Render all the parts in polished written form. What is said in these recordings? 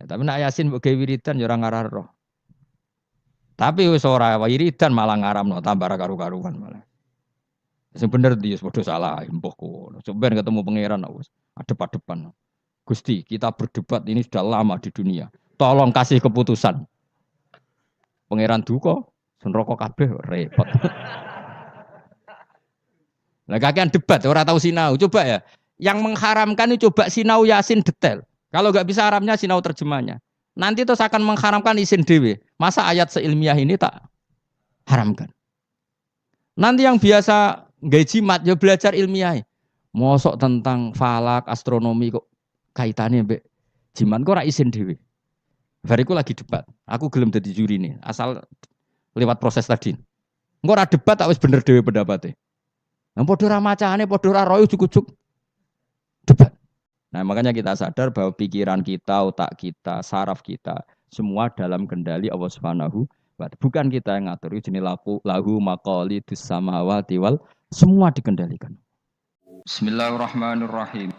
Tapi nak Yasin mbok gawe wiridan ya ora ngarah roh. Tapi wis ora wiridan malah ngaramno tambah karu-karuan malah. Sing bener dia padha salah empuh kono. Sampeyan ketemu pangeran wis adep-adepan. Gusti, kita berdebat ini sudah lama di dunia. Tolong kasih keputusan. Pangeran duka, neraka kabeh repot. Lah kakean debat ora tahu sinau. Coba ya. Yang mengharamkan itu coba sinau Yasin detail. Kalau nggak bisa Arabnya sinau terjemahnya. Nanti terus akan mengharamkan isin dewe. Masa ayat seilmiah ini tak haramkan? Nanti yang biasa nggak jimat ya belajar ilmiah. Mosok tentang falak, astronomi kok kaitannya mbek jimat kok ora isin dhewe. Bariku lagi debat. Aku gelem dadi juri nih, asal lewat proses tadi. Engko ora debat tak wis bener dhewe pendapatnya. Nah padha ora macane, padha ora royo juk-juk debat. Nah, makanya kita sadar bahwa pikiran kita, otak kita, saraf kita semua dalam kendali Allah Subhanahu wa ta'ala. Bukan kita yang ngatur, jenis lahu maqalidus samawati wal semua dikendalikan. Bismillahirrahmanirrahim.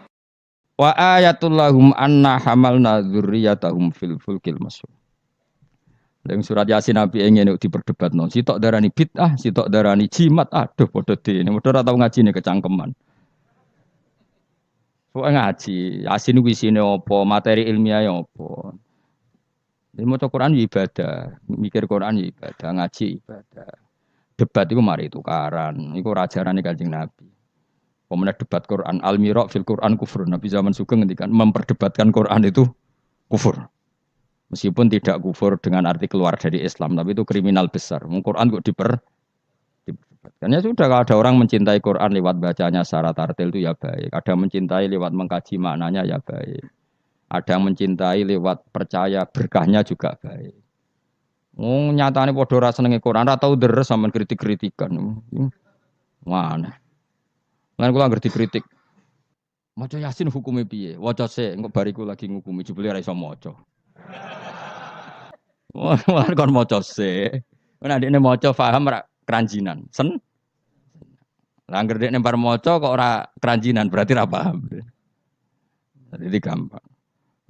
Wa ayatul lahum anna hamalna dzurriyyatahum fil fulkil masyhur. Dalam surat Yasin Nabi ingin diperdebatno, sitok darani bid'ah, sitok darani jimat, aduh padha dene, padha ora tau ngajine kecangkeman. Kok ngaji, Yasin ku isine apa, materi ilmiah apa. Jadi maca Quran ibadah, mikir Quran ibadah, ngaji ibadah. Debat itu mari tukaran, iku ajarane Kanjeng Nabi. Pemenang debat Quran, al-mira' fil Quran kufur. Nabi zaman Sugeng ngendikan memperdebatkan Quran itu kufur. Meskipun tidak kufur dengan arti keluar dari Islam, tapi itu kriminal besar. Quran kok diperdebatkan. Ya sudah, kalau ada orang mencintai Quran lewat bacanya secara tartil itu ya baik. Ada yang mencintai lewat mengkaji maknanya ya baik. Ada yang mencintai lewat percaya berkahnya juga baik. Nyatane padha ora senenge Quran, ora tau deres sampean kritik-kritikan. Mana? Lan kula ngerti kritik. Maca Yasin hukume piye? Waca sik, engko bariku lagi ngukumi jebule ora iso maca. Wah, kon maca sik. Nek ndekne maca paham ra keranjinan. Lah anggere dekne bar maca kok ora keranjinan, berarti ora paham. Jadi gampang.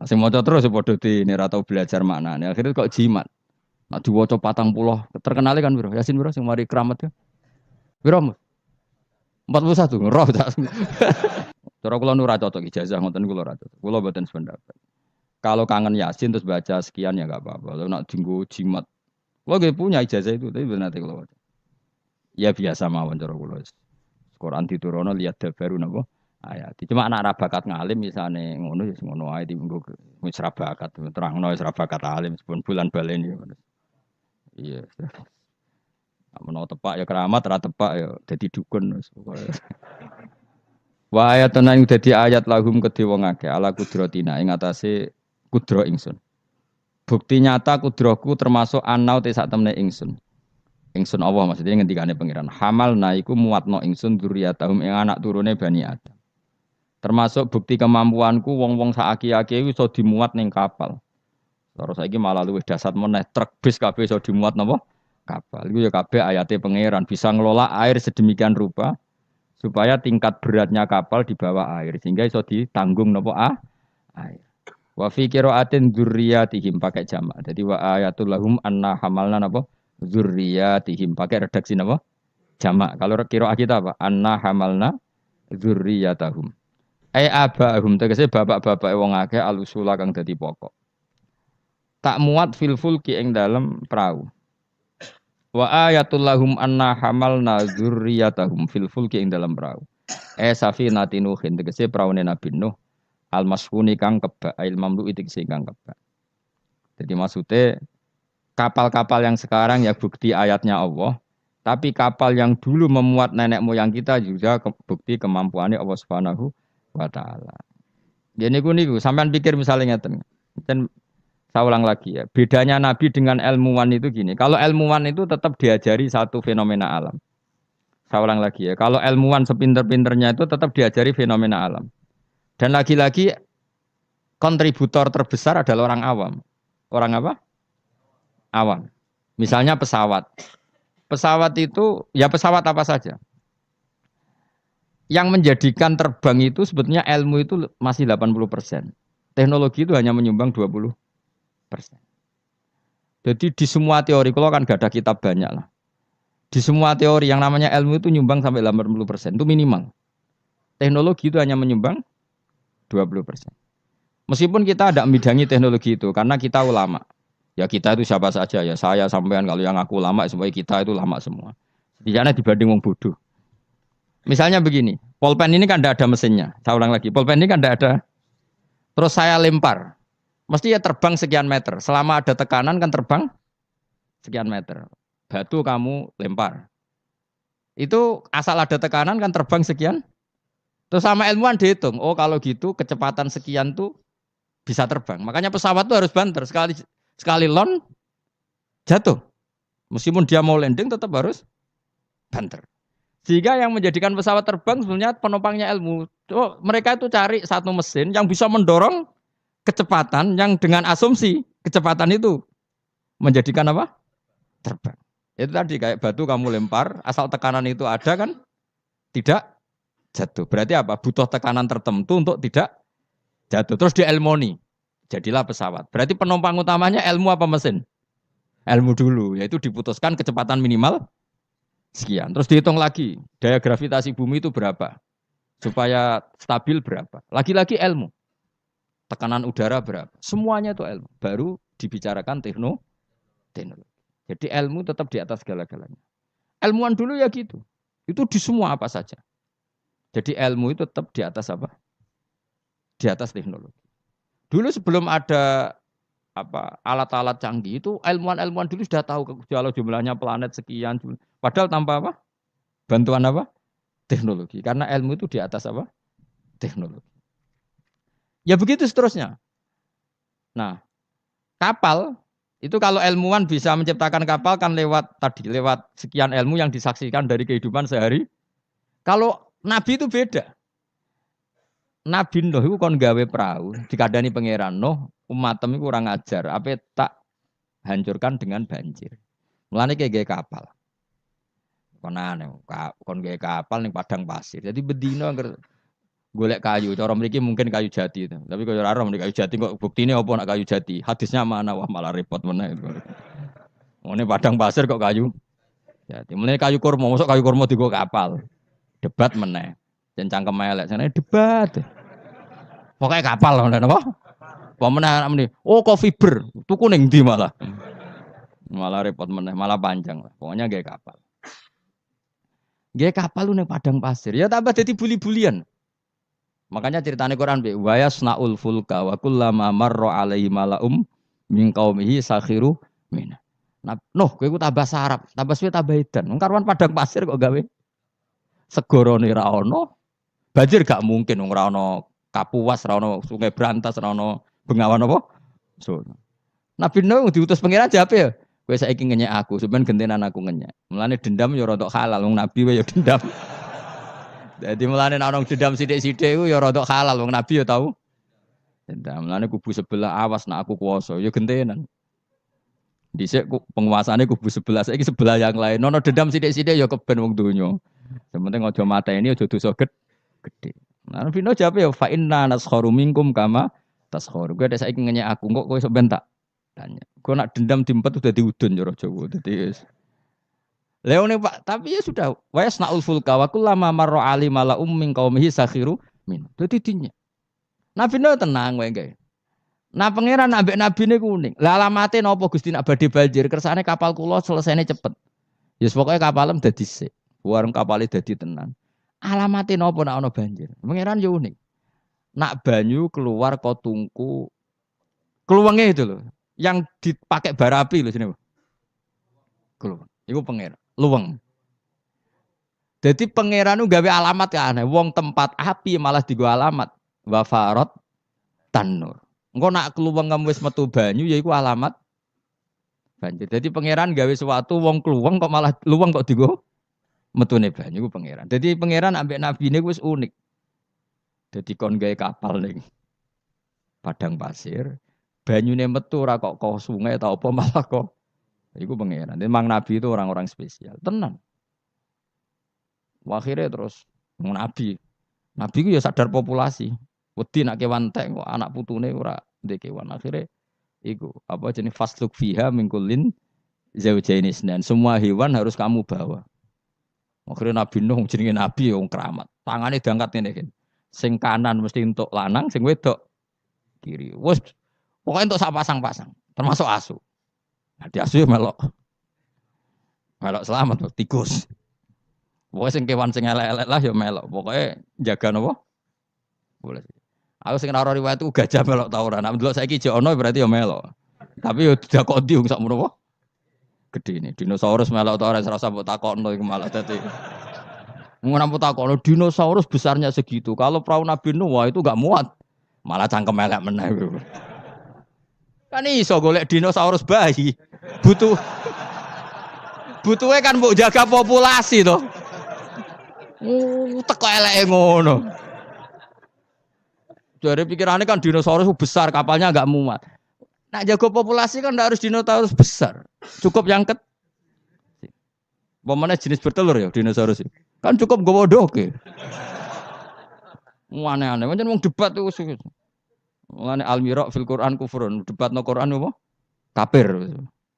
Sing maca terus padha dene ora tau belajar maknane. Akhirnya kok jimat. Nek diwaca 40, terkenale kan piro? Yasin piro sing mari keramat ya? Piro? 41 roh tak. Cara kula nu ora cocok ijazah ngoten kula ora cocok. Kula mboten sependapat. Kalau kangen Yasin terus baca sekian ya enggak apa-apa. Kalau nak dinggo jimat. Kula nggih punya ijazah itu, tapi bener nanti kula waca. Ya biasa mawon cara kula. Quran diturunno lihat baru napa ayat. Cuma anak ra bakat ngalim misane ngono ya ngono ae dienggo wis ra bakat terangno wis ra bakat alim pun bulan baleni. Iya. Menawa tepak ya keramat, ora tepak ya dadi dukun wis pokoke. Wa ayatun ing dadi ayat lahum kedhe wong akeh ala kudratina ing atase kudra ingsun. Bukti nyata kudraku termasuk anau te sak temne ingsun. Ingsun Allah maksudnya ngendikane pangeran. Hamal naiku muatno ingsun dzurriyyatahum ing anak turune Bani Adam. Termasuk bukti kemampuanku wong-wong sak aki-aki iso dimuat ning kapal. Terus saiki malah luwih dasar meneh truk bis kabeh iso dimuat napa? Kapal. Itu ya kabeh ayate pangeran bisa ngelola air sedemikian rupa supaya tingkat beratnya kapal di bawah air sehingga iso ditanggung napa air. Wa fi qiraatin dzurriyyatihim pakai jamak. Jadi wa ayatul lahum anna hamalna napa dzurriyyatihim pakai redaksi napa? Jamak. Kalau qiraat kita apa? Anna hamalna dzurriyyatahum. Ai abahum tegese bapak-bapak wong akeh alusula kang dadi pokok. Tak muat fil fulki ing dalem perahu. Wa ayatul lahum anna hamalna dzurriyyatahum fil fulki ing dalam perahu. Safinatin Nuhin tegese praune Nabi Nuh al-masfuni kang kebak ail mamlu tegese kang kebak. Jadi maksudnya kapal-kapal yang sekarang ya bukti ayatnya Allah, tapi kapal yang dulu memuat nenek moyang kita juga bukti kemampuannya Allah Subhanahu wa taala. Ya niku sampean pikir misalnya ngeten. Saya ulang lagi ya, bedanya Nabi dengan ilmuwan itu gini. Kalau ilmuwan itu tetap diajari satu fenomena alam. Saya ulang lagi ya, kalau ilmuwan sepinter-pinternya itu tetap diajari fenomena alam. Dan lagi-lagi kontributor terbesar adalah orang awam. Orang apa? Awam. Misalnya pesawat. Pesawat itu, ya pesawat apa saja. Yang menjadikan terbang itu sebetulnya ilmu itu masih 80%. Teknologi itu hanya menyumbang 20%. Jadi di semua teori, kalau kan gak ada kitab banyak lah. Di semua teori yang namanya ilmu itu nyumbang sampai 80%, itu minimal. Teknologi itu hanya menyumbang 20%. Meskipun kita ada membidangi teknologi itu, karena kita ulama. Ya kita itu siapa saja, ya saya sampean kalau yang aku ulama, supaya kita itu ulama semua. Setidaknya dibanding wong bodoh. Misalnya begini, pulpen ini kan tidak ada mesinnya. Saya ulang lagi, pulpen ini kan tidak ada. Terus saya lempar, mesti ya terbang sekian meter. Selama ada tekanan kan terbang sekian meter. Batu kamu lempar. Itu asal ada tekanan kan terbang sekian. Terus sama ilmuwan dihitung, oh kalau gitu kecepatan sekian tuh bisa terbang. Makanya pesawat tuh harus banter. Sekali sekali lon jatuh. Meskipun dia mau landing tetap harus banter. Sehingga yang menjadikan pesawat terbang sebenarnya penumpangnya ilmu. Oh, mereka itu cari satu mesin yang bisa mendorong kecepatan yang dengan asumsi kecepatan itu menjadikan apa? Terbang. Itu tadi kayak batu kamu lempar, asal tekanan itu ada kan tidak jatuh. Berarti apa? Butuh tekanan tertentu untuk tidak jatuh. Terus dielmoni. Jadilah pesawat. Berarti penumpang utamanya ilmu apa mesin? Ilmu dulu, yaitu diputuskan kecepatan minimal sekian. Terus dihitung lagi, daya gravitasi bumi itu berapa? Supaya stabil berapa? Lagi-lagi ilmu. Tekanan udara berapa? Semuanya itu ilmu. Baru dibicarakan teknologi. Jadi ilmu tetap di atas segala-galanya. Ilmuwan dulu ya gitu. Itu di semua apa saja. Jadi ilmu itu tetap di atas apa? Di atas teknologi. Dulu sebelum ada apa alat-alat canggih itu ilmuwan-ilmuwan dulu sudah tahu kalau jumlahnya planet sekian. Padahal tanpa apa? Bantuan apa? Teknologi. Karena ilmu itu di atas apa? Teknologi. Ya begitu seterusnya. Nah, kapal itu kalau ilmuwan bisa menciptakan kapal kan lewat sekian ilmu yang disaksikan dari kehidupan sehari. Kalau Nabi itu beda. Nabi Nuh itu kon gawe perahu, dikadani pangeran Nuh, umatem itu kurang ajar, apa tak hancurkan dengan banjir. Mulane kayak gawe kapal. Kon aneh, kon gawe kapal ning padang pasir. Jadi bedino angger golek kayu, cara mriki mungkin kayu jati itu. Tapi kalau ora kayu jati kok buktine apa nak kayu jati? Hadisnya mana? Wah malah repot meneh itu. Ngene padang pasir kok kayu jati. Mulane kayu kurma, mosok kayu kurma digo kapal. Debat meneh. Jan cangkem elek, sana debat. Pokoknya kapal ngono napa? Apa meneh anak meneh. Oh, kok fiber. Tuku ning ndi malah. Malah repot meneh, malah panjang lah. Pokoknya nggih kapal. Nggih kapal lu ning padang pasir. Ya tambah dadi buli-bulian. Makanya ceritane Quran be wa yasnaul fulka wa kullama marra alaihi malaum min qaumihi sakhiru min. Nah, noh kowe ku tambah sarap, tambah suwe tambah edan. Wong karuan padang pasir kok gawe segorone ra ono. Banjir gak mungkin wong ra ono Kapuas, ra ono Sungai Brantas, ra ono Bengawan apa? So. Nabi Nuh diutus pangeran jawab ya. Kowe saiki ngenyek aku, sampeyan gentenan aku ngenyek. Mulane dendam ya rodok halal, wong nabi wae ya dendam. Jadi mulane nek ana dendam sithik-sithik iku ya rodok halal, wong nabi ya tau. Dendam. Mulane kubu sebelah awas nek aku kuwasa, ya gentenan. Dhisik penguasane kubu sebelah, saiki sebelah yang lain. Ono dendam sithik-sithik ya keben wong donya. Sementing aja mateni aja dosa gede. Nah, Nabi Nuh jawab ya fa inna naskharu minkum kama taskharu. Kowe saiki ngenyek aku, kok kowe sok ben tak tanya. Kau nak dendam diempet udah diudun jero Jawa. Dadi Leone Pak, tapi ya sudah. Wa yasnaul fulka wa kullama marra ali mala min qaumihi sakhiru min. Dadi dinya. Nabi Nuh tenang wae gae. Nah pangeran ambek nabi ne kuning. Lah alamate napa Gusti nak badhe banjir kersane kapal kula selesainya cepet. Ya pokoke kapalem dadi sik. Warung kapale dadi tenan. Alamate napa nak ana banjir. Pangeran yo unik. Nak banyu keluar kok tungku keluwenge itu loh. Yang dipakai bara api loh sini. Keluweng. Iku pangeran. Luweng. Jadi pangeran itu gawe alamat ya aneh. Wong tempat api malah digo alamat. Wafarot tanur. Engko nak keluweng kamu wis metu banyu ya iku alamat banjir. Jadi pangeran gawe sesuatu wong keluweng kok malah luweng kok digo metune banyu iku pangeran. Jadi pangeran ambek nabine wis unik. Jadi kon gawe kapal ning padang pasir, banyune metu ora kok sungai atau apa malah kok iku pangeran. Memang nabi itu orang-orang spesial. Tenan. Akhirnya terus nabi. Nabi ku ya sadar populasi. Wedi nak kewan entek kok anak putune ora ndek kewan. Akhirnya Iku apa jenis fasluk fiha min kullin zaujaini isnan. Semua hewan harus kamu bawa. Akhirnya Nabi Nuh jenenge nabi wong keramat. Tangane diangkat ngene iki. Sing kanan mesti untuk lanang, sing wedok kiri. Wes pokoknya untuk sak pasang-pasang, termasuk asu. Nah, di asu ya melok. Melok selamat loh, tikus. Pokoknya sing kewan sing elek-elek lah ya melok. Pokoknya jaga napa? Boleh. Aku sing ora riwayat itu gajah melok ta ora. Nek ndelok saiki jek ono berarti ya melok. Tapi ya didakoni wong sakmono apa? Gede ini. Dinosaurus melok ta ora serasa mbok takokno iku malah dadi. Ngono mbok takokno dinosaurus besarnya segitu. Kalau perahu Nabi Nuh wah itu enggak muat. Malah cangkem elek meneh. Kan iso golek dinosaurus bayi. Butuhnya kan mbok jaga populasi toh. Teko eleke ngono. Dari pikirannya kan dinosaurus besar, kapalnya enggak muat. Nak jaga populasi kan enggak harus dinosaurus besar. Cukup yang Pemane jenis bertelur ya dinosaurus. Kan cukup gowo doke. Aneh-aneh, pancen wong debat itu. Mulane al-mira fil Quran kufrun, debatno Quran apa? Kafir.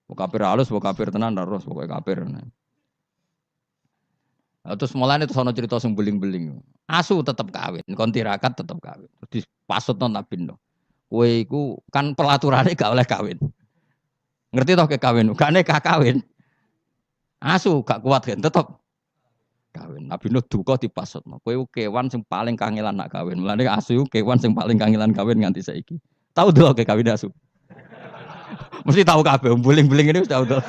Kafir halus, kafir tenan terus pokoke kafir. Terus mulane terus ana cerita sing beling-beling. Asu tetep kawin, kon tirakat tetep kawin. Terus dipasutno Nabi Nuh. Kowe iku kan pelaturane gak oleh kawin. Ngerti toh ke kawin, gak nekah kawin. Asu gak kuat kan tetep kawin. Nabi Nuh duka dipasutno. Kowe kewan sing paling kangelan nak kawin. Mulane asu kewan sing paling kangelan kawin nganti saiki. Tahu dulu ke kawin asu. Mesti tahu kabeh, beling-beling ini mesti tahu dulu.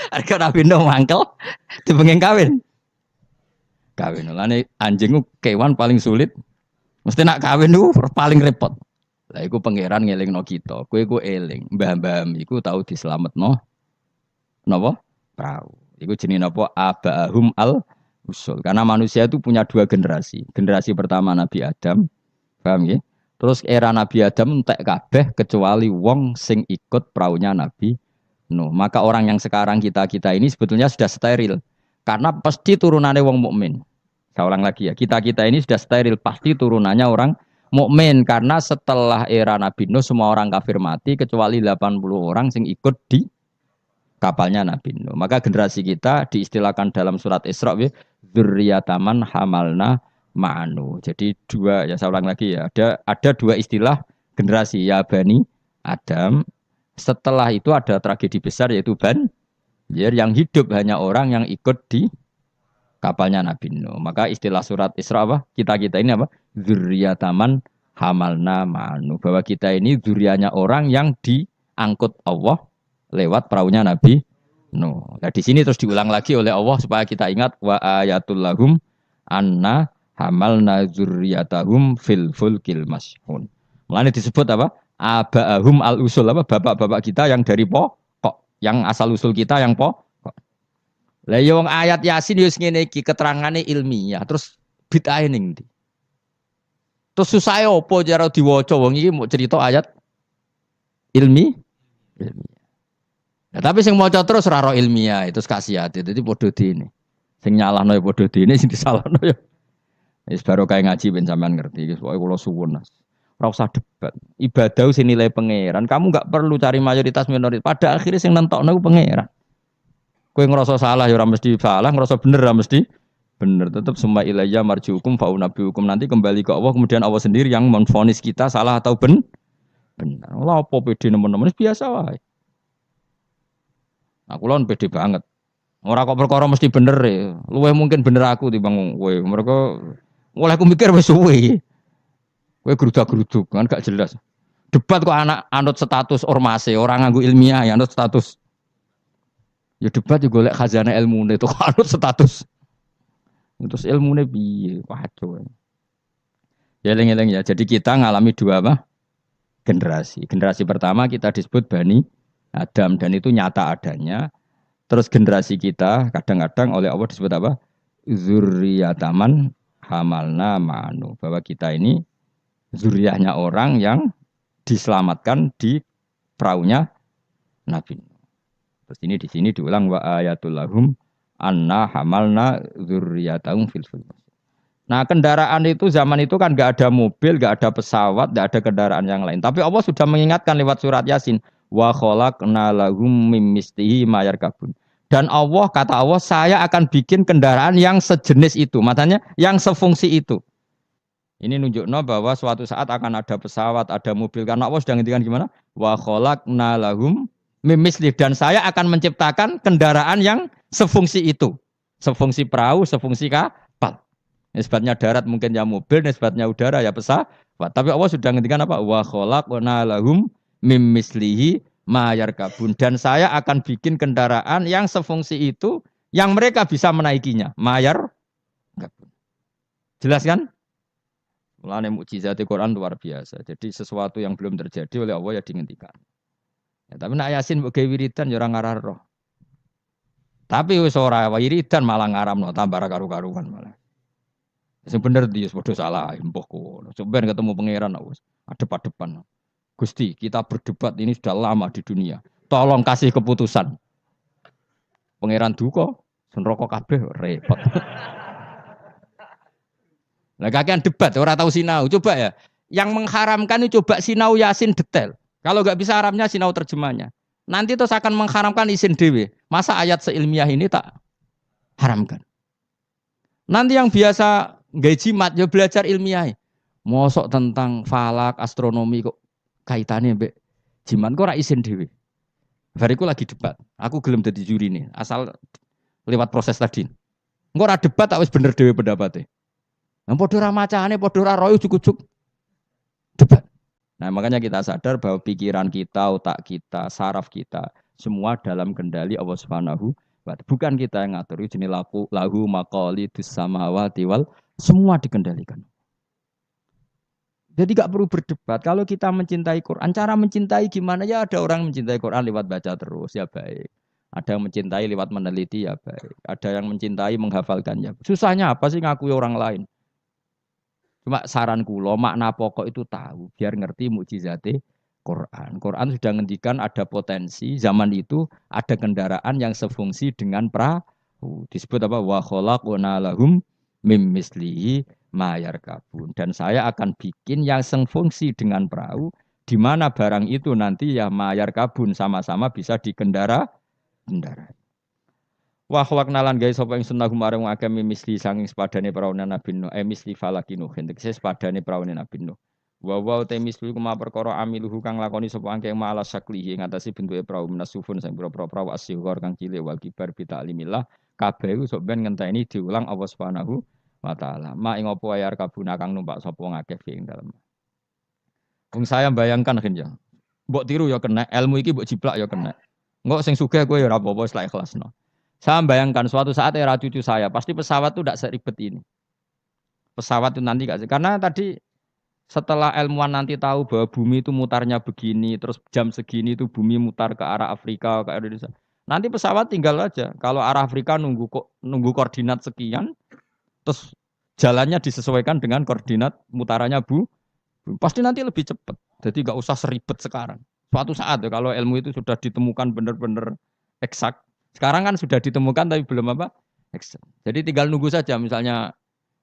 Harga Nabi Nuh mangkel dipengen kawin. Kawin. Mulane anjing ku kewan paling sulit. Mesti nak kawin ku paling repot. Lah iku pangeran ngelingno kita. Kowe ku eling, mbah-mbah iku tau dislametno. Napa? Perahu. Iku jenenge napa? Abahum al-usul. Karena manusia itu punya dua generasi. Generasi pertama Nabi Adam. Paham ya? Terus era Nabi Adam entek kabeh kecuali wong sing ikut perahunya Nabi Nuh. Maka orang yang sekarang kita ini sebetulnya sudah steril. Karena pasti turunannya wong mukmin. Saya ulang lagi ya. Kita ini sudah steril, pasti turunannya orang mukmin karena setelah era Nabi Nuh semua orang kafir mati kecuali 80 orang sing ikut di kapalnya Nabi Nuh. Maka generasi kita diistilahkan dalam surat Isra dzurriyyataman hamalna ma'anu. Jadi dua, ya saya ulang lagi ya. Ada dua istilah generasi ya Bani Adam. Setelah itu ada tragedi besar yaitu Banjir yang hidup hanya orang yang ikut di kapalnya Nabi Nuh. Maka istilah surat Isra apa? Kita ini apa? Dzurriyyataman hamalna ma'anu. Bahwa kita ini dzurriyyahnya orang yang diangkut Allah lewat perahunya Nabi Nuh. Nah, di sini terus diulang lagi oleh Allah supaya kita ingat wa ayatul lahum anna hamalna dzurriyyatahum fil fulkil mashhun. Mulane disebut apa? Abahum al-usul apa? Bapak-bapak kita yang dari pokok, yang asal usul kita yang pokok. Lah ya wong ayat Yasin yo ngene iki keterangane ilmiah, terus bid'ah ning ndi? Terus susah opo cara diwaca wong iki mau cerita ayat ilmiah. Nah, tapi sing maca terus ora ro ilmiah itu kasiat. Dadi padha dene. Sing nyalahno ya padha dene, sing disalahno ya. Wis baru kayak ngaji ben sampean ngerti. Pokoke kula suwun. Ora usah debat. Ibadah sing nilai pangeran. Kamu enggak perlu cari mayoritas minoritas. Pada akhirnya sing nentokno ku pangeran. Kowe ngerasa salah ya ora mesti salah, ngerasa bener ora mesti bener. Tetap semua ilayya marjiukum faunabiukum. Nanti kembali ke Allah, kemudian Allah sendiri yang menvonis kita salah atau benar. Lah apa pede nemen-nemen biasa wae. Aku lon pede banget. Ora kok perkara mesti bener ya. Luwih mungkin bener aku timbang kowe. Mereka oleh aku mikir wis suwe. Kowe gerudak-geruduk kan gak jelas. Debat kok anak anut status ormase, orang nganggo ilmiah ya anut status. Ya debat yo golek khazanah ilmune itu anut status. Terus ilmune piye? Waduh. Ya eling-eling ya. Jadi kita ngalami dua apa? Generasi. Generasi pertama kita disebut Bani Adam dan itu nyata adanya. Terus generasi kita kadang-kadang oleh Allah disebut apa? Dzurriyyataman hamalna ma'anu. Bahwa kita ini zuriyahnya orang yang diselamatkan di perahunya Nabi. Terus ini di sini diulang wa ayatul lahum anna hamalna dzurriyyatahum fil fulk. Nah, kendaraan itu zaman itu kan nggak ada mobil, nggak ada pesawat, nggak ada kendaraan yang lain. Tapi Allah sudah mengingatkan lewat surat Yasin, wa khalaqna lahum mim mislihi ma yarkabun. Dan Allah kata Allah, saya akan bikin kendaraan yang sejenis itu, makanya yang sefungsi itu. Ini nunjukno bahwa suatu saat akan ada pesawat, ada mobil. Karena Allah sudah ngendikan gimana? Wa khalaqna lahum mim mislih, dan saya akan menciptakan kendaraan yang sefungsi itu. Sefungsi perahu, sefungsi kapal. Nisbatnya darat mungkin ya mobil, nisbatnya udara ya pesawat. Tapi Allah sudah ngendikan apa? Wa khalaqna lahum mim mislihi ma yarkabun. Dan saya akan bikin kendaraan yang sefungsi itu, yang mereka bisa menaikinya. Ma yarkabun. Jelas kan? Mulane mukjizat Quran luar biasa. Jadi sesuatu yang belum terjadi oleh Allah ya dihentikan. Ya, tapi nak Yasin mbok gawe wiridan ya ora ngarah roh. Tapi wis ora wiridan malah ngaramno tambah karu-karuan malah. Sing bener dia padha salah mbah kono. Sampeyan ketemu pangeran wis adep-adepan. Gusti, kita berdebat ini sudah lama di dunia. Tolong kasih keputusan. Pangeran duka, neraka kabeh repot. Lah kakean debat ora tahu sinau. Coba ya. Yang mengharamkan itu coba sinau Yasin detail. Kalau nggak bisa Arabnya sinau terjemahnya. Nanti terus akan mengharamkan isin dewe. Masa ayat seilmiah ini tak haramkan? Nanti yang biasa nggak jimat ya belajar ilmiah. Mosok tentang falak, astronomi kok kaitannya mbek jimat kok ora isin dewe. Bariku lagi debat. Aku gelem dadi juri nih, asal lewat proses tadi. Engko ora debat tak wis bener dhewe pendapatnya. Nah, padha ora macane, padha ora royo ujuk-ujuk debat. Nah, makanya kita sadar bahwa pikiran kita, otak kita, saraf kita semua dalam kendali Allah Subhanahu wa ta'ala. Bukan kita yang ngatur, jenis lahu maqalidus samawati wal, semua dikendalikan. Jadi gak perlu berdebat. Kalau kita mencintai Quran, cara mencintai gimana? Ya ada orang mencintai Quran lewat baca terus, ya baik. Ada yang mencintai lewat meneliti, ya baik. Ada yang mencintai menghafalkan, ya. Susahnya apa sih ngakui orang lain? Cuma saran kula makna pokok itu tahu biar ngerti mukjizate Quran. Quran sudah ngendikan ada potensi zaman itu ada kendaraan yang sefungsi dengan perahu. Disebut apa? Wa khalaqna lahum mim mislihi ma yarkabun. Dan saya akan bikin yang sefungsi dengan perahu di mana barang itu nanti ya ma yarkabun sama-sama bisa kendarai. Wa khalaqna lan gawe sapa ing sunnah marang akeh misli sanging sepadane praune Nabi Nuh misli falakinu tegese sepadane praune Nabi Nuh wa te misli kuma perkara amiluhu kang lakoni sapa angke malas saklihi ing atase bentuke prau menasufun sing pira-pira prau asyghar kang cilik wal kibar bi ta'limillah kabeh iku sok ben ngenteni diulang Allah Subhanahu wa taala ma ing apa ayar kabuna kang numpak sapa ngakeh ing dalem. Wong saya bayangkan kan ya mbok tiru ya kena ilmu iki mbok jiplak ya kena engko sing sugih kowe ya ora apa-apa wis lak ikhlasno. Saya bayangkan suatu saat era cucu saya, pasti pesawat itu tidak seribet ini. Pesawat itu nanti gak sih? Karena tadi setelah ilmuwan nanti tahu bahwa bumi itu mutarnya begini, terus jam segini itu bumi mutar ke arah Afrika, ke Indonesia. Nanti pesawat tinggal aja. Kalau arah Afrika nunggu koordinat sekian, terus jalannya disesuaikan dengan koordinat mutarannya pasti nanti lebih cepat. Jadi gak usah seribet sekarang. Suatu saat ya, kalau ilmu itu sudah ditemukan benar-benar eksak. Sekarang kan sudah ditemukan tapi belum apa? Jadi tinggal nunggu saja misalnya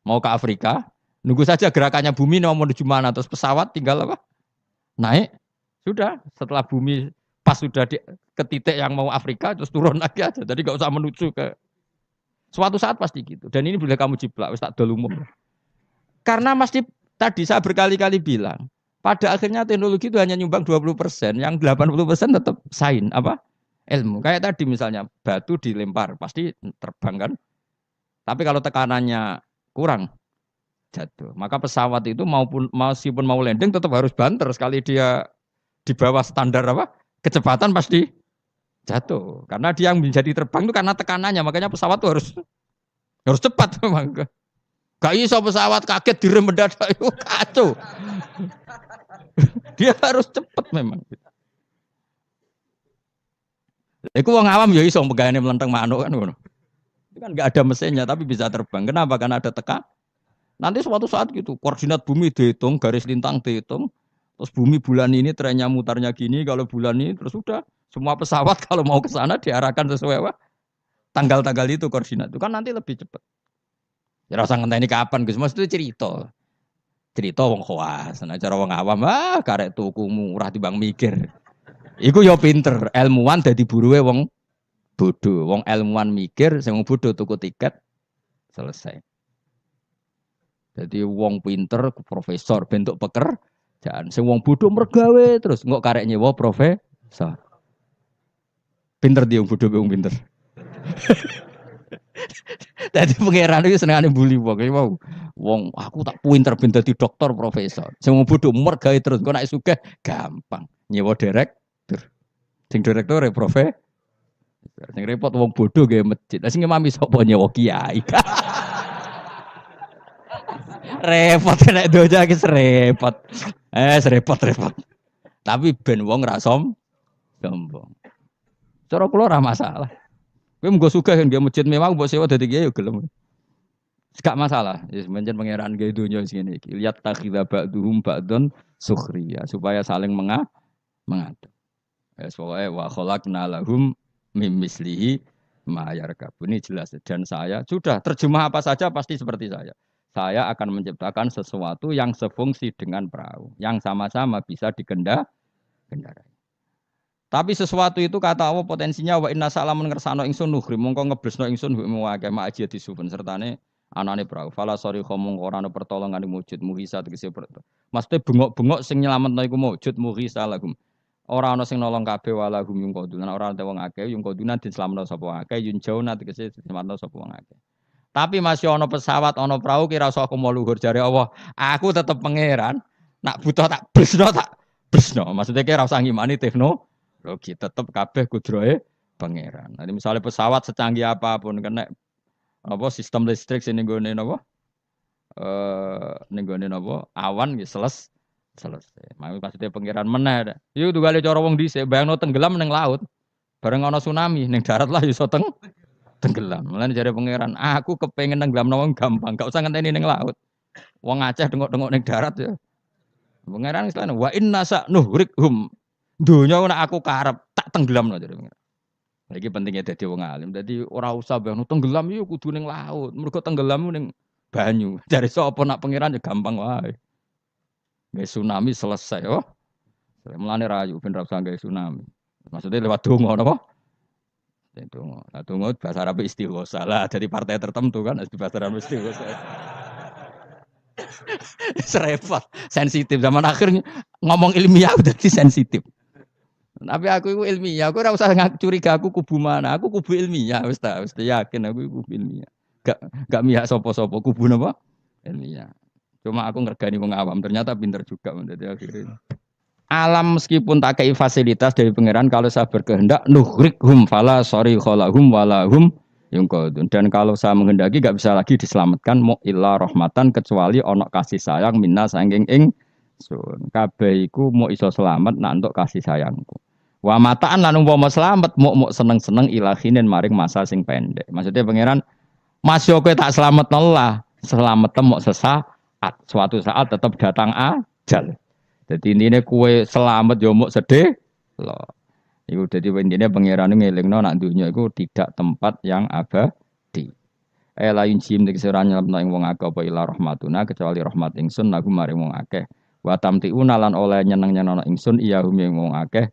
mau ke Afrika, nunggu saja gerakannya bumi mau menuju mana terus pesawat tinggal apa? Naik. Sudah, setelah bumi pas sudah ke titik yang mau Afrika terus turun lagi aja. Jadi enggak usah menuju ke suatu saat pasti gitu. Dan ini boleh kamu jiplak wis tak dol umum. Karena mesti tadi saya berkali-kali bilang, pada akhirnya teknologi itu hanya nyumbang 20%, yang 80% tetap sains apa? Ilmu. Kayak tadi misalnya batu dilempar pasti terbang kan. Tapi kalau tekanannya kurang jatuh. Maka pesawat itu meskipun mau landing tetap harus banter sekali dia di bawah standar apa? Kecepatan pasti jatuh. Karena dia yang menjadi terbang itu karena tekanannya. Makanya pesawat itu harus cepat memang. Gak iso pesawat kaget direm mendadak itu kacau. Dia harus cepat memang. Iku wong awam ya iso megane melenteng manuk kan ngono. Itu kan enggak ada mesinnya tapi bisa terbang. Kenapa? Karena ada teka. Nanti suatu saat gitu, koordinat bumi dihitung, garis lintang dihitung, terus bumi bulan ini trennya mutarnya gini, kalau bulan ini terus sudah semua pesawat kalau mau ke sana diarahkan sesuai apa? Tanggal-tanggal itu koordinat. Itu kan nanti lebih cepat. Ya ora usah ngenteni kapan Gus, mesti cerita. Cerita wong khawas, nah cara wong awam karek tuku murah timbang mikir. Iku ya pinter, ilmuwan dadi buruhe wong bodoh. Wong ilmuwan mikir, sing wong bodoh tuku tiket selesai. Jadi wong pinter profesor bentuk pekerjaan. Sing wong bodoh mergawe terus engko karek nyewa profesor. Pinter dia wong bodoh wong pinter. Dadi pangeran iki senengane bully wong. Mau wong aku tak pinter ben dadi dokter profesor. Sing wong bodoh mergawe terus engko nek sugih gampang. Nyewa direktur. Sing direktur profesor. Sing repot wong bodoh gawe masjid. Lah sing imami sapa nyewa kiai. Repot nek doja iki repot. Repot. Tapi ben wong ra sombong. Cara kula ora masalah. Kowe menggo sugih nggih masjid mewah mbok sewa dadi kiai yo gelem. Gak masalah. Wis pancen pangeran gawe donya sing ngene iki. Lihat takhidza ba'duhum ba'dun sukhriya supaya saling mengatur. Wis pokoke wa khalaqna lahum mim mislihi ma yarkabun. Ini jelas dan saya sudah terjemah apa saja pasti seperti saya. Saya akan menciptakan sesuatu yang sefungsi dengan perahu, yang sama-sama bisa dikendarai. Tapi sesuatu itu kata Allah potensinya wa inna salamun ngersano ingsun nuhri mongko ngeblesno ingsun mu akeh maaji disupun sertane anane perahu. Fala sori khomong ora ana pertolongan wujud muhisa tegese pertolongan. Maksudnya bengok-bengok sing nyelametno iku wujud muhisa lahum. Ora ana sing nolong kabeh walahum yung kodunan ora ana wong akeh yung kodunan diselametno sapa wong akeh yun jauna tegese diselametno sapa wong akeh. Tapi masih ono pesawat, ono perahu kira usah aku mau luhur jare Allah. Aku tetep pangeran. Nak butuh tak bresno. Maksudnya kira usah ngimani teknologi, tetep kabeh kudrohe pangeran. Nanti misalnya pesawat secanggih apapun kena apa sistem listrik sing nggone napa? Ning gone napa? Awan nggih selesai. Maksudnya pangeran meneh. Iku tugale cara wong dhisik bayangno tenggelam ning laut. Bareng ana tsunami ning darat lah iso tenggelam. Mulane jare pangeran, aku kepengen nenggelamno wong gampang, gak usah ngenteni ning laut. Wong Aceh dengok-dengok ning darat ya. Pangeran istilahnya wa inna sa nuhrikhum. Donya nek aku karep tak tenggelamno jare pangeran. Iki pentingnya dadi wong alim. Dadi ora usah bayangno tenggelam yo kudu ning laut. Mergo tenggelam ning banyu. Jare sapa nak pangeran ya gampang wae. Nggih tsunami selesai oh. Mulane rayu ben ra usah gawe tsunami. Maksudnya lewat donga napa? Itu, bahasa Arab istighosa lah. Jadi partai tertentu kan, di bahasa Arab istighosa. Serepot, sensitif. Zaman akhir ngomong ilmiah udah sensitif. Tapi aku itu ilmiah. Aku ora usah curiga aku kubu mana. Aku kubu ilmiah. Wis yakin aku kubu ilmiah. Gak mihak sopo-sopo kubu napa? Ilmiah. Cuma aku ngergani wong awam. Ternyata pinter juga. Jadi akhirnya. Alam meskipun tak kei fasilitas dari pangeran kalau saya berkehendak nuhrikhum fala sorry kholahum walahum yungkodun dan kalau saya menghendaki gak bisa lagi diselamatkan mu illa rahmatan kecuali onok kasih sayang minna sangking sun kabeh iku mu iso selamat nak untuk kasih sayangku wa mataan lan umpama selamat mu seneng-seneng ilahinin maring masa sing pendek maksudnya pangeran Mas yo kowe tak selametno lah selamet mu sesaat suatu saat tetap datang ajal. Jadi intinya kue selamat yo muk sedih loh. Iku jadi intinya pangeran ngelingno nak dunia iku tidak tempat yang abadi. Lain jim tegese ora nyelapno ing wong akeh apa ila rahmatuna kecuali rahmat ingsun lagu maring wong akeh. Wa tamtiuna lan oleh nyeneng-nyenengno ingsun iya hum ing wong akeh.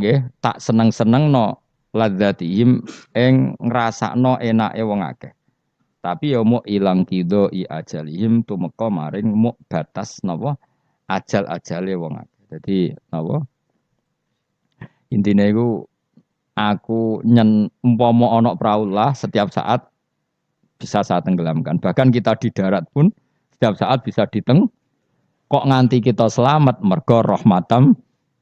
Nggih, tak seneng-senengno ladzatihim ing ngrasakno enake wong akeh. Tapi yo muk ilang kido i ajalihim tumeka maring muk batas napa? Ajal-ajale wong akeh. Jadi napa? Intine iku aku umpama ana prau lah setiap saat bisa saya tenggelamkan. Bahkan kita di darat pun setiap saat bisa kok nganti kita selamat mergo rahmatam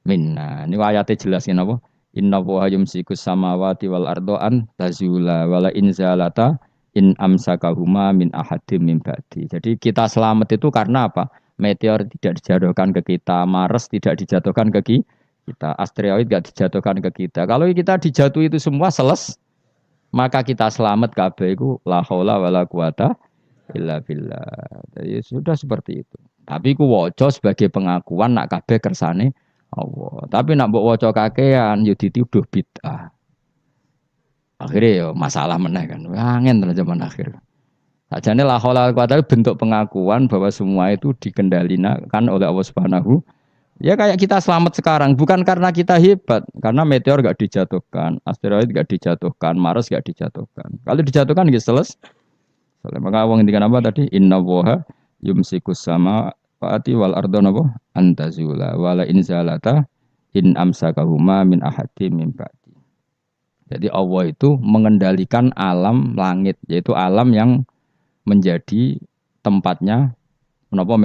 minna. Ini ayatnya jelasin apa? Inna wa yumsikus samawati wal ardoan tazula wala inzalata in amsakahuma min ahadim min ba'di. Jadi kita selamat itu karena apa? Meteor tidak dijatuhkan ke kita, Mars tidak dijatuhkan ke kita, asteroid tidak dijatuhkan ke kita. Kalau kita dijatuh itu semua maka kita selamat kabeh iku la haula wala quwata illa billah. Jadi sudah seperti itu. Tapi ku waca sebagai pengakuan nak kabeh kersane Allah. Tapi nak mbok waca kakean yo dituduh bid'ah. Akhirnya yo masalah meneh kan. Angin tenan zaman akhir. Sajane la haula wala quwata bentuk pengakuan bahwa semua itu dikendalikan oleh Allah Subhanahu. Ya kayak kita selamat sekarang bukan karena kita hebat, karena meteor gak dijatuhkan, asteroid gak dijatuhkan, Mars gak dijatuhkan. Kalau dijatuhkan gitu selesai. Soalnya maka wong ngendikan apa tadi? Inna woha yumsikus sama faati wal ardo napa antazula wala inzalata in amsakahuma min ahadi min ba'di. Jadi Allah itu mengendalikan alam langit, yaitu alam yang menjadi tempatnya menapa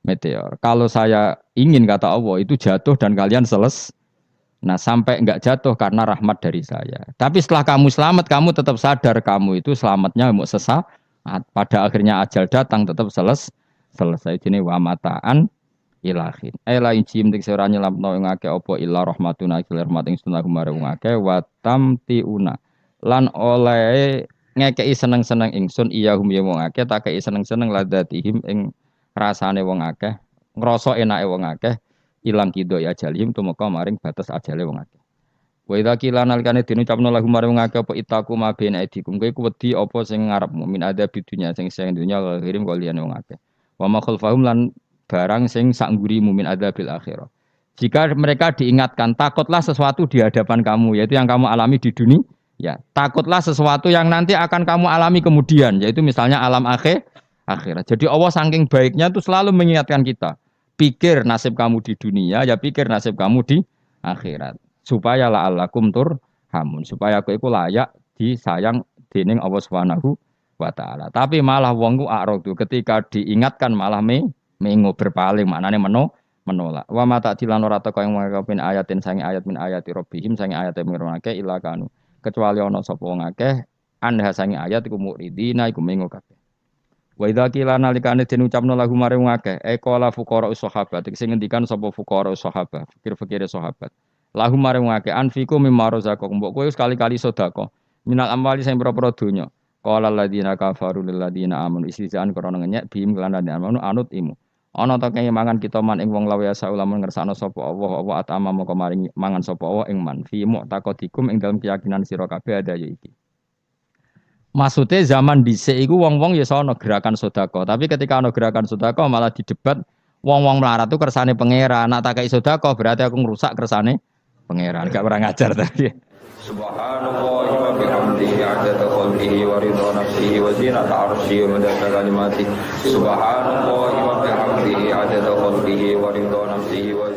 meteor. Kalau saya ingin kata Allah itu jatuh dan kalian selesai. Nah sampai enggak jatuh karena rahmat dari saya. Tapi setelah kamu selamat, kamu tetap sadar kamu itu selamatnya mau sesaat. Pada akhirnya ajal datang tetap selesai. Ini wa mataan ilahin. Ela injim tik sira nyelamno ing akeh apa illa rahmatuna ila rahmat ing sunah kumare wong akeh wa tamtiuna. Lan oleh ngekei seneng-seneng ingsun iyahum ya wong akeh tak kei seneng-seneng ladatihim ing rasane wong akeh, ngrasa enake wong akeh, ilang kido ya ajalihim tumeka maring batas ajale wong akeh. Wa idza qila nalikane dinucapno lagu maring wong akeh apa itaku ma bena idikum kowe wedi apa sing ngarepmu min ada bidunya sing dunya kirim kaliyan wong akeh. Wa ma khalfahum lan barang sing sanggurimu min adzabil akhirah. Jika mereka diingatkan takutlah sesuatu di hadapan kamu yaitu yang kamu alami di dunia, ya takutlah sesuatu yang nanti akan kamu alami kemudian yaitu misalnya alam akhirat. Jadi Allah saking baiknya itu selalu mengingatkan kita. Pikir nasib kamu di dunia, ya pikir nasib kamu di akhirat. Supaya la'allakum turhamun. Supaya aku itu layak disayang dening Allah Subhanahu wa taala. Tapi malah wong ku a'radu ketika diingatkan malah mengo berpaling, maknane menolak. Wa mata dilan ora teko ing ngakepin ayatin sange ayat min ayati rabbihim sange ayat mirunake illa kanu. Kecuali ana sapa wong akeh anha sange ayat iku muridina iku mengo kabeh. Wa idza qila nalikane den ucapno lagu mare wong akeh qala fuqara sahabat sing ngendikan sapa fuqara sahabat fikir-fikire sahabat lagu mare wong akeh anfiku mimma razaqakum mbok kowe sekali-kali sedekah minal amwali sing pira-pira donya qala alladziina kafaru lil ladziina amanu istizaan krana ngenyek bihim kelan amanu anut imu ana ta kaya mangan kita man ing wong lawe asa ulama ngersakno sapa Allah wa atama moko maring mangan sapa Allah ing man fi mu'taqadikum ing dalem keyakinan sira kabeh ada ya iki. Maksudnya zaman dhisik iku wong-wong ya sono gerakan sedekah, tapi ketika ana gerakan sedekah malah didebat wong-wong melarat tuh kersane pangeran, nak tak kei sedekah berarti aku ngrusak kersane pangeran, gak pernah ngajar tadi. Subhanallah wa bihamdihi 'adada khalqihi wa ridha nafsihi wa zinata 'arsyihi wa midada kalimatihi. Subhanallah wa bihamdihi 'adada khalqihi wa ridha nafsihi wa